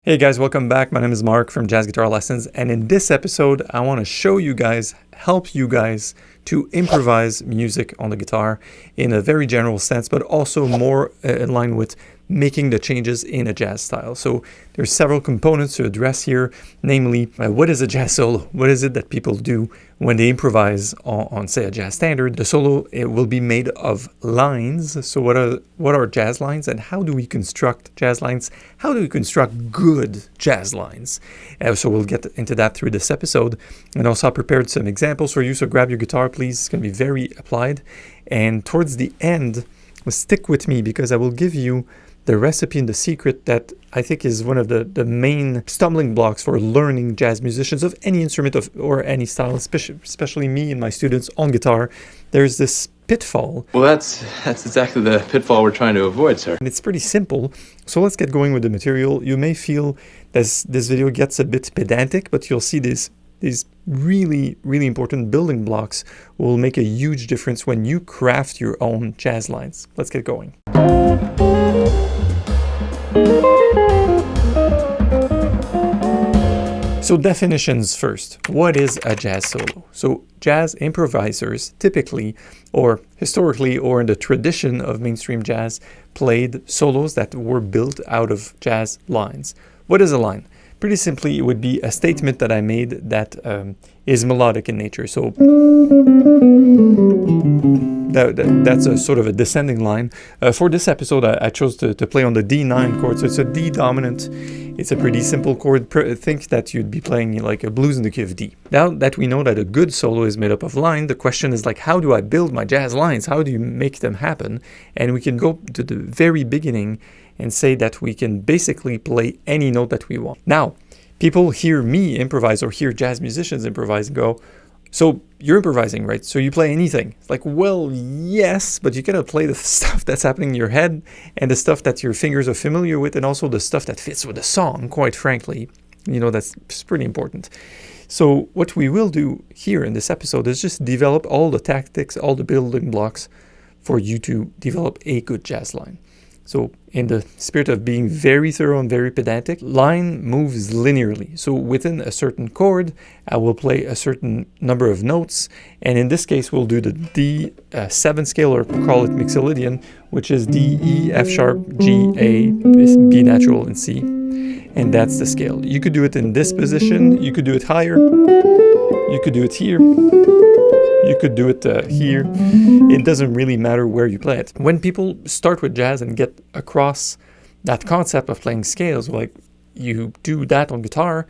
Hey guys, welcome back. My name is Mark from Jazz Guitar Lessons, and in this episode I want to show you guys, help you guys to improvise music on the guitar in a very general sense, but also more in line with making the changes in a jazz style. So there's several components to address here, namely what is a jazz solo? What is it that people do when they improvise on say a jazz standard? The solo, it will be made of lines. So what are jazz lines, and how do we construct jazz lines? How do we construct good jazz lines? So we'll get into that through this episode. And also I prepared some examples for you, so grab your guitar please. It's going to be very applied. And towards the end, stick with me because I will give you the recipe and the secret that I think is one of the main stumbling blocks for learning jazz musicians of any instrument or any style, especially me and my students on guitar. There's this pitfall. Well, that's exactly the pitfall we're trying to avoid, sir. And it's pretty simple. So let's get going with the material. You may feel this video gets a bit pedantic, but you'll see these really, really important building blocks will make a huge difference when you craft your own jazz lines. Let's get going. So definitions first. What is a jazz solo? So jazz improvisers typically, or historically, or in the tradition of mainstream jazz, played solos that were built out of jazz lines. What is a line? Pretty simply, it would be a statement that I made that is melodic in nature. So that's a sort of a descending line. For this episode, I chose to play on the D9 chord. So it's a D dominant. It's a pretty simple chord. Think that you'd be playing like a blues in the key of D. Now that we know that a good solo is made up of line, the question is like, how do I build my jazz lines? How do you make them happen? And we can go to the very beginning and say that we can basically play any note that we want. Now, people hear me improvise or hear jazz musicians improvise and go, so you're improvising, right? So you play anything. It's like, well, yes, but you gotta play the stuff that's happening in your head and the stuff that your fingers are familiar with, and also the stuff that fits with the song, quite frankly. You know, that's pretty important. So what we will do here in this episode is just develop all the tactics, all the building blocks for you to develop a good jazz line. So in the spirit of being very thorough and very pedantic, line moves linearly. So within a certain chord, I will play a certain number of notes. And in this case, we'll do the D7 scale, or call it Mixolydian, which is D, E, F sharp, G, A, B natural, and C. And that's the scale. You could do it in this position. You could do it higher. You could do it here. You could do it here. It doesn't really matter where you play it. When people start with jazz and get across that concept of playing scales, like you do that on guitar,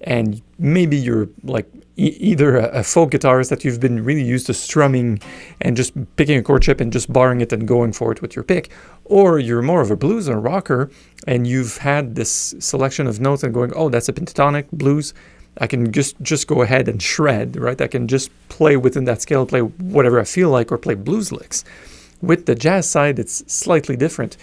and maybe you're like either a folk guitarist that you've been really used to strumming and just picking a chord chip and just barring it and going for it with your pick, or you're more of a blues or rocker and you've had this selection of notes and going, oh, that's a pentatonic blues. I can just go ahead and shred, right? I can just play within that scale, play whatever I feel like, or play blues licks. With the jazz side, it's slightly different.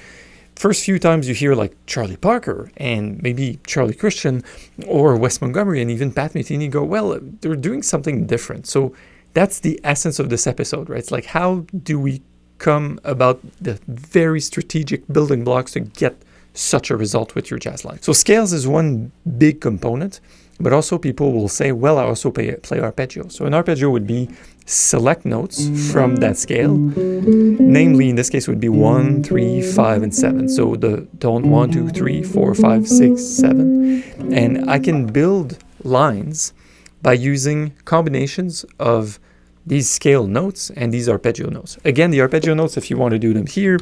First few times you hear like Charlie Parker and maybe Charlie Christian or Wes Montgomery and even Pat Metheny go, well, they're doing something different. So that's the essence of this episode, right? It's like, how do we come about the very strategic building blocks to get such a result with your jazz line? So scales is one big component. But also people will say, well, I also play arpeggio. So an arpeggio would be select notes from that scale. Namely, in this case, would be 1, 3, 5, and 7. So the tone 1, 2, 3, 4, 5, 6, 7. And I can build lines by using combinations of these scale notes and these arpeggio notes. Again, the arpeggio notes, if you want to do them here,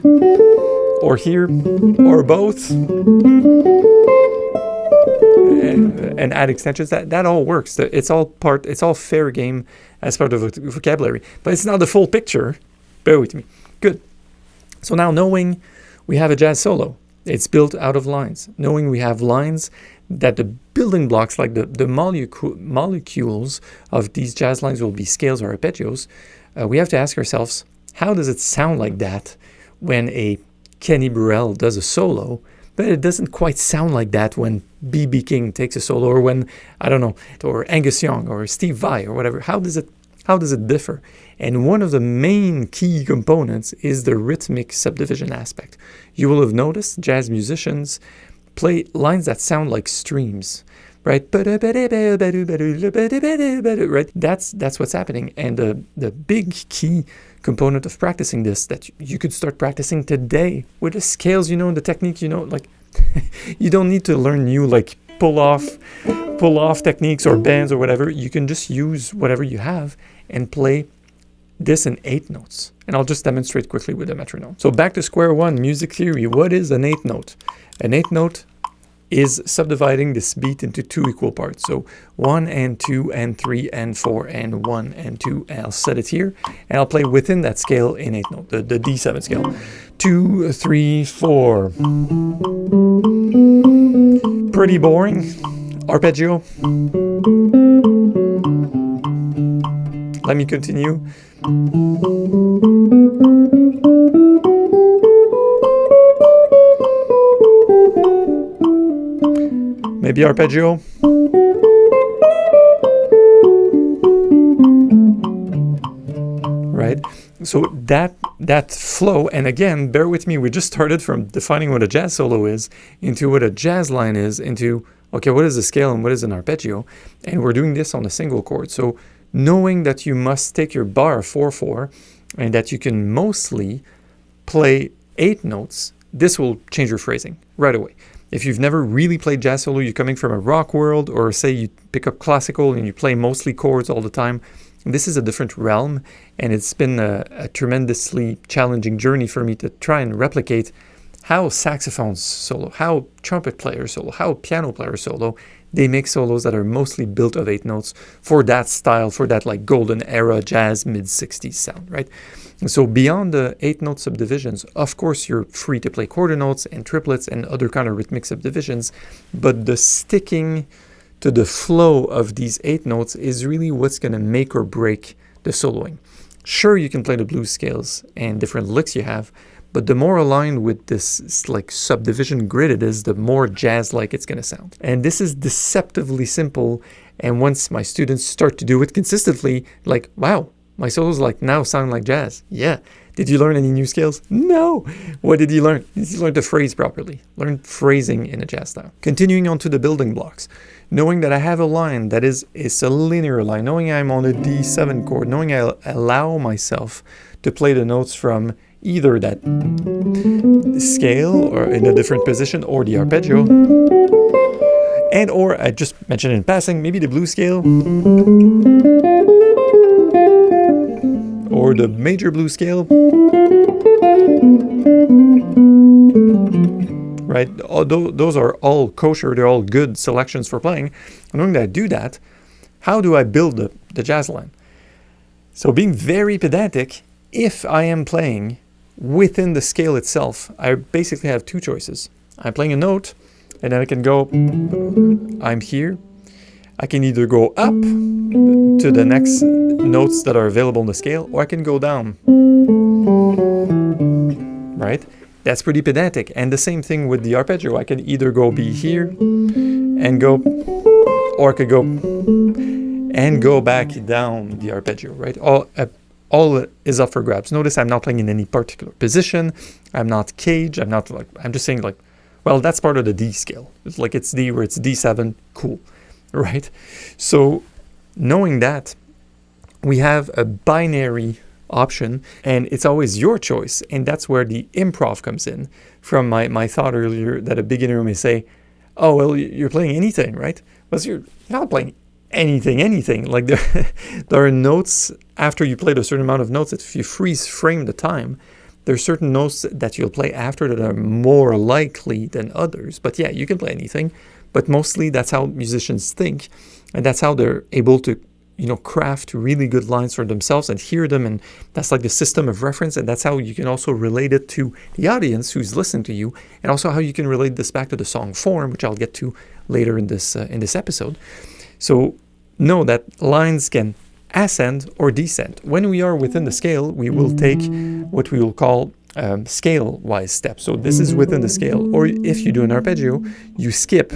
or both, and add extensions, that all works. It's all fair game as part of the vocabulary, but it's not the full picture. Bear with me. Good. So now, knowing we have a jazz solo, it's built out of lines. Knowing we have lines, that the building blocks, like the molecules of these jazz lines will be scales or arpeggios, we have to ask ourselves, how does it sound like that when a Kenny Burrell does a solo? But it doesn't quite sound like that when B.B. King takes a solo, or when, I don't know, or Angus Young or Steve Vai or whatever. How does it differ? And one of the main key components is the rhythmic subdivision aspect. You will have noticed jazz musicians play lines that sound like streams, right? Right? That's what's happening. And the big key component of practicing this that you could start practicing today with the scales, and the technique, like you don't need to learn new like pull off techniques or bends or whatever. You can just use whatever you have and play this in 8 notes. And I'll just demonstrate quickly with a metronome. So back to square one, music theory. What is an 8th note? An 8th note is subdividing this beat into 2 equal parts. So 1 and 2 and 3 and 4 and 1 and 2. And I'll set it here and I'll play within that scale in 8th note, the D7 scale. 2, 3, 4. Pretty boring. Arpeggio. Let me continue. Maybe arpeggio. Right? So that flow, and again, bear with me, we just started from defining what a jazz solo is into what a jazz line is, into, okay, what is a scale and what is an arpeggio? And we're doing this on a single chord. So knowing that you must take your bar 4/4 and that you can mostly play 8 notes, this will change your phrasing right away. If you've never really played jazz solo, you're coming from a rock world, or say you pick up classical and you play mostly chords all the time, this is a different realm, and it's been a tremendously challenging journey for me to try and replicate how saxophones solo, how trumpet players solo, how piano players solo, they make solos that are mostly built of 8 notes for that style, for that like golden era jazz mid-60s sound, right? So beyond the 8 note subdivisions, of course you're free to play quarter notes and triplets and other kind of rhythmic subdivisions, but the sticking to the flow of these 8 notes is really what's going to make or break the soloing. Sure, you can play the blues scales and different licks you have, but the more aligned with this like subdivision grid it is, the more jazz-like it's going to sound. And this is deceptively simple. And once my students start to do it consistently, like, wow, my solos like now sound like jazz. Yeah. Did you learn any new scales? No. What did you learn? Did you learn to phrase properly? Learn phrasing in a jazz style. Continuing on to the building blocks. Knowing that I have a line that is a linear line, knowing I'm on a D7 chord, knowing I allow myself to play the notes from either that scale or in a different position or the arpeggio, and or I just mentioned in passing, maybe the blues scale or the major blues scale, right? Those are all kosher, they're all good selections for playing. Knowing that I do that, how do I build the jazz line? So being very pedantic, if I am playing within the scale itself, I basically have 2 choices. I'm playing a note, and then I can go, I'm here. I can either go up to the next notes that are available on the scale, or I can go down, right? That's pretty pedantic. And the same thing with the arpeggio. I can either go be here and go, or I could go and go back down the arpeggio, right? All is up for grabs. Notice I'm not playing in any particular position. I'm not caged. I'm just saying like, well, that's part of the D scale. It's like it's D where it's D7, cool, right? So knowing that, we have a binary option and it's always your choice. And that's where the improv comes in. From my thought earlier that a beginner may say, oh, well, you're playing anything, right? Well, you're not playing anything. Like there are notes after you played a certain amount of notes. If you freeze frame the time, there are certain notes that you'll play after that are more likely than others. But yeah, you can play anything. But mostly that's how musicians think, and that's how they're able to, craft really good lines for themselves and hear them. And that's like the system of reference. And that's how you can also relate it to the audience who's listening to you, and also how you can relate this back to the song form, which I'll get to later in this episode. So know that lines can ascend or descend. When we are within the scale, we will take what we will call scale-wise steps. So this is within the scale. Or if you do an arpeggio, you skip.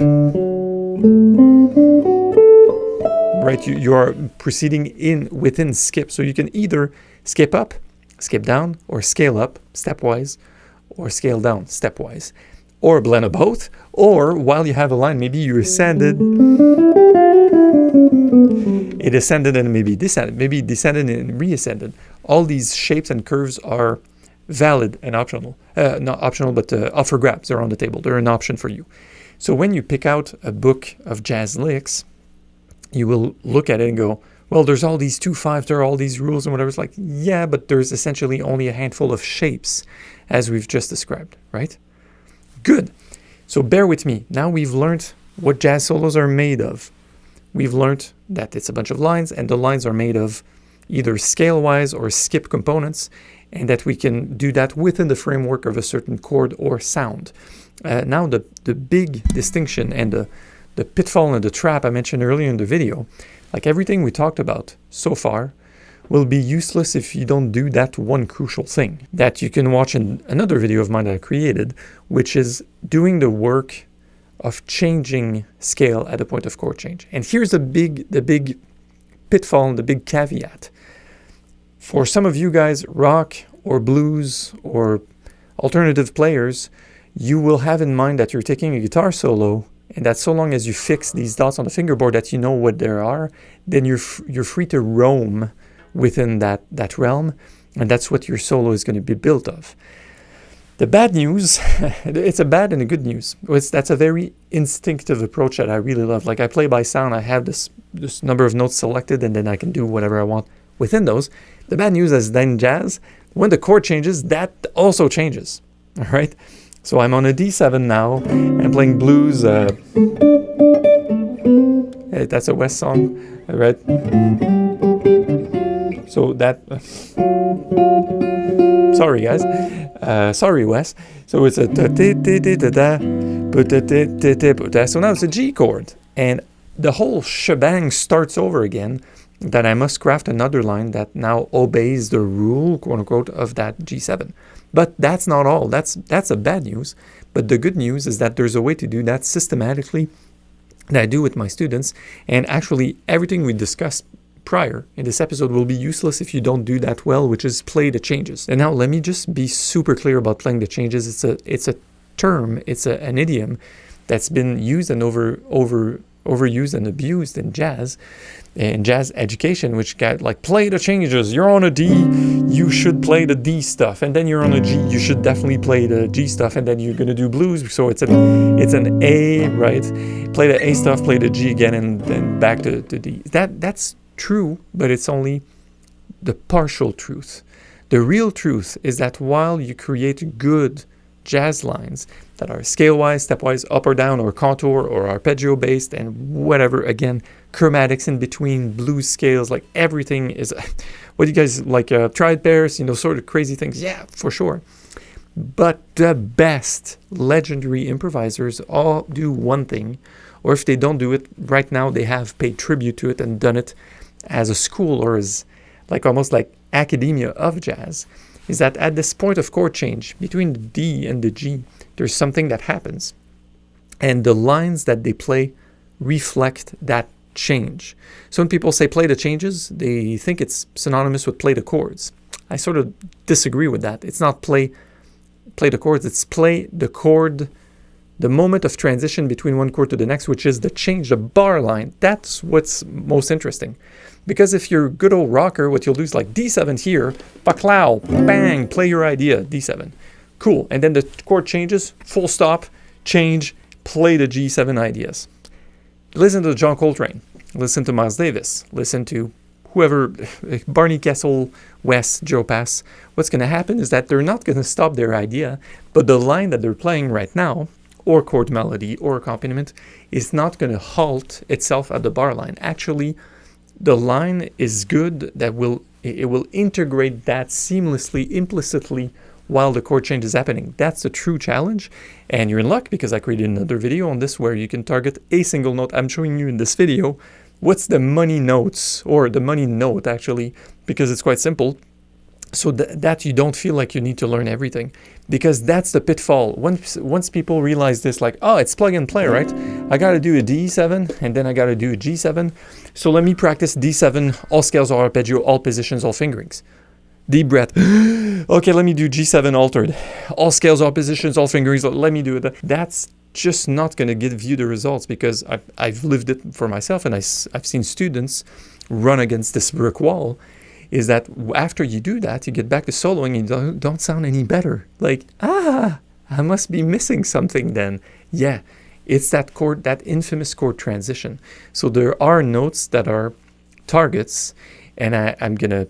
Right? You are proceeding within skip. So you can either skip up, skip down, or scale up stepwise, or scale down stepwise. or a blend of both, or while you have a line, maybe you ascended, it ascended and maybe descended and reascended. All these shapes and curves are valid and optional. Not optional, but up for grabs. They're on the table. They're an option for you. So when you pick out a book of jazz licks, you will look at it and go, well, there's all these 2/5, there are all these rules and whatever. It's like, yeah, but there's essentially only a handful of shapes as we've just described, right? Good. So bear with me. Now we've learned what jazz solos are made of. We've learned that it's a bunch of lines, and the lines are made of either scale-wise or skip components, and that we can do that within the framework of a certain chord or sound. Now the big distinction and the pitfall and the trap I mentioned earlier in the video, like everything we talked about so far, will be useless if you don't do that one crucial thing that you can watch in another video of mine that I created, which is doing the work of changing scale at the point of chord change. And here's the big pitfall and the big caveat. For some of you guys, rock or blues or alternative players, you will have in mind that you're taking a guitar solo, and that so long as you fix these dots on the fingerboard that you know what there are, then you're free to roam within that realm, and that's what your solo is going to be built of. The bad news, it's a bad and a good news. That's a very instinctive approach that I really love. Like I play by sound, I have this number of notes selected, and then I can do whatever I want within those. The bad news is then jazz, when the chord changes, that also changes, all right? So I'm on a D7 now, and I'm playing blues. That's a West song, right? So that, sorry guys, sorry Wes. So it's a so now it's a G chord, and the whole shebang starts over again. That I must craft another line that now obeys the rule, quote unquote, of that G7. But that's not all. That's a bad news. But the good news is that there's a way to do that systematically that I do with my students. And actually, everything we discussed prior in this episode will be useless if you don't do that well, which is play the changes. And now let me just be super clear about playing the changes. It's a term, it's an idiom that's been used and overused and abused in jazz education, which got like, play the changes, you're on a D, you should play the D stuff, and then you're on a G, you should definitely play the G stuff, and then you're going to do blues, so it's an A, right? Play the A stuff, play the G again, and then back to D. That's true, but it's only the partial truth. The real truth is that while you create good jazz lines that are scale-wise, step-wise, up or down, or contour, or arpeggio-based, and whatever, again, chromatics in between, blues scales, like everything is, what do you guys like, triad pairs, sort of crazy things? Yeah, for sure. But the best legendary improvisers all do one thing, or if they don't do it right now, they have paid tribute to it and done it as a school or as like almost like academia of jazz, is that at this point of chord change between the D and the G, there's something that happens. And the lines that they play reflect that change. So when people say play the changes, they think it's synonymous with play the chords. I sort of disagree with that. It's not play the chords, it's play the chord, the moment of transition between one chord to the next, which is the change, the bar line. That's what's most interesting. Because if you're a good old rocker, what you'll do is like D7 here, baklow, bang, play your idea, D7. Cool. And then the chord changes, full stop, change, play the G7 ideas. Listen to John Coltrane, listen to Miles Davis, listen to whoever, Barney Kessel, Wes, Joe Pass. What's going to happen is that they're not going to stop their idea, but the line that they're playing right now, or chord melody or accompaniment, is not going to halt itself at the bar line. Actually, the line is good, that it will integrate that seamlessly, implicitly, while the chord change is happening. That's the true challenge, and you're in luck because I created another video on this where you can target a single note. I'm showing you in this video what's the money notes, or the money note actually, because it's quite simple, so that you don't feel like you need to learn everything, because that's the pitfall. Once people realize this, like, oh, it's plug and play, right? I got to do a D7, and then I got to do a G7, so let me practice D7, all scales, all arpeggio, all positions, all fingerings. Deep breath. Okay, let me do G7 altered. All scales, all positions, all fingerings. Let me do it. That's just not going to give you the results, because I've lived it for myself, and I've seen students run against this brick wall. Is that after you do that, you get back to soloing and you don't sound any better. Like, I must be missing something then. Yeah, it's that chord, that infamous chord transition. So there are notes that are targets, and I'm going to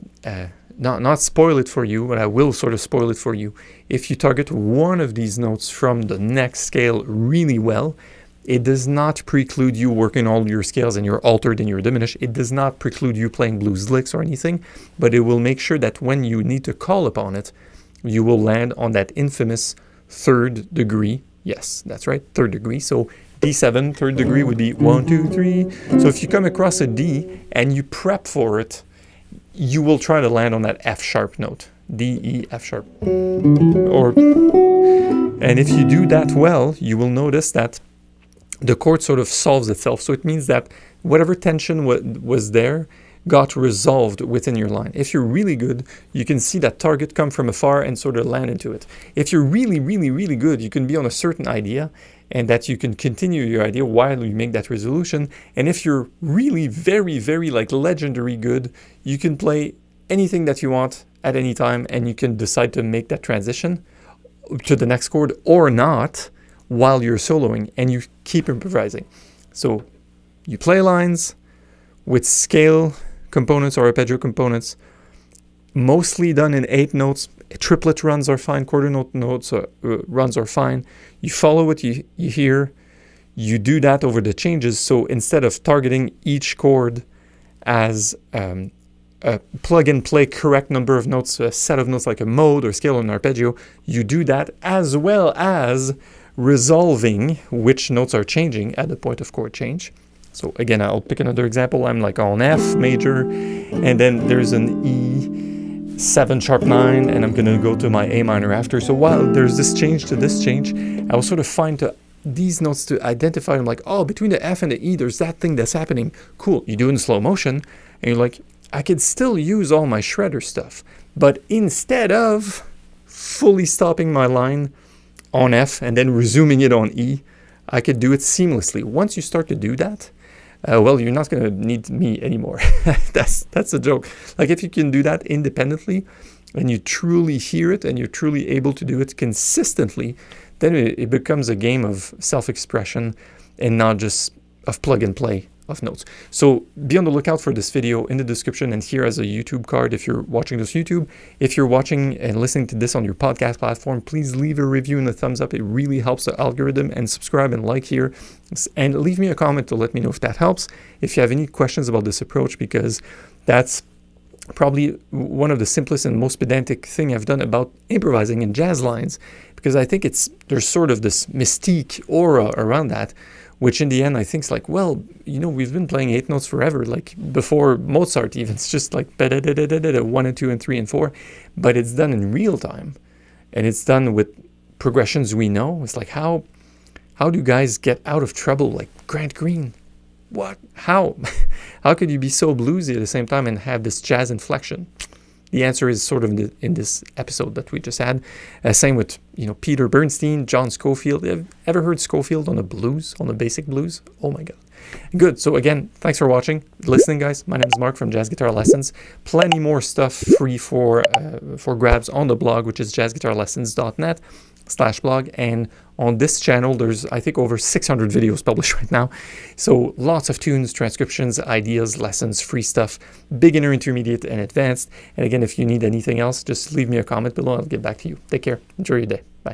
not spoil it for you, but I will sort of spoil it for you. If you target one of these notes from the next scale really well, it does not preclude you working all your scales and your altered and your diminished. It does not preclude you playing blues licks or anything, but it will make sure that when you need to call upon it, you will land on that infamous third degree. Yes, that's right, third degree. So D7, third degree would be 1, 2, 3. So if you come across a D and you prep for it, you will try to land on that F sharp note. D, E, F sharp. And if you do that well, you will notice that the chord sort of solves itself. So it means that whatever tension was there got resolved within your line. If you're really good, you can see that target come from afar and sort of land into it. If you're really, really, really good, you can be on a certain idea, and that you can continue your idea while you make that resolution. And if you're really very, very like legendary good, you can play anything that you want at any time, and you can decide to make that transition to the next chord or not while you're soloing, and you keep improvising. So you play lines with scale components or arpeggio components, mostly done in 8 notes. Triplet runs are fine, quarter note notes runs are fine. You follow what you hear, you do that over the changes. So instead of targeting each chord as a plug and play correct number of notes, a set of notes like a mode or scale or an arpeggio, you do that as well as resolving which notes are changing at the point of chord change. So again, I'll pick another example. I'm like on F major, and then there's an E7 sharp 9, and I'm going to go to my A minor after. So while there's this change to this change, I will sort of find these notes to identify them, like, oh, between the F and the E, there's that thing that's happening. Cool. You do it in slow motion, and you're like, I could still use all my shredder stuff, but instead of fully stopping my line on F and then resuming it on E, I could do it seamlessly. Once you start to do that, well, you're not going to need me anymore. That's a joke. Like, if you can do that independently and you truly hear it and you're truly able to do it consistently, then it becomes a game of self-expression and not just of plug and play of notes. So be on the lookout for this video in the description and here as a YouTube card if you're watching this YouTube. If you're watching and listening to this on your podcast platform, please leave a review and a thumbs up. It really helps the algorithm, and subscribe and like here, and leave me a comment to let me know if that helps. If you have any questions about this approach, because that's probably one of the simplest and most pedantic thing I've done about improvising in jazz lines, because I think there's sort of this mystique aura around that, which in the end I think is like, well, you know, we've been playing 8 notes forever, like before Mozart even. It's just like 1 and 2 and 3 and 4, but it's done in real time, and it's done with progressions we know. It's like, how do guys get out of trouble like Grant Green? What? How? How could you be so bluesy at the same time and have this jazz inflection? The answer is sort of in this episode that we just had. Same with, you know, Peter Bernstein, John Scofield. Have you ever heard Scofield on the basic blues? Oh my God. Good. So again, thanks for watching, listening, guys. My name is Mark from Jazz Guitar Lessons. Plenty more stuff free for grabs on the blog, which is jazzguitarlessons.net/blog. And on this channel, there's, I think, over 600 videos published right now. So lots of tunes, transcriptions, ideas, lessons, free stuff, beginner, intermediate, and advanced. And again, if you need anything else, just leave me a comment below. I'll get back to you. Take care. Enjoy your day. Bye.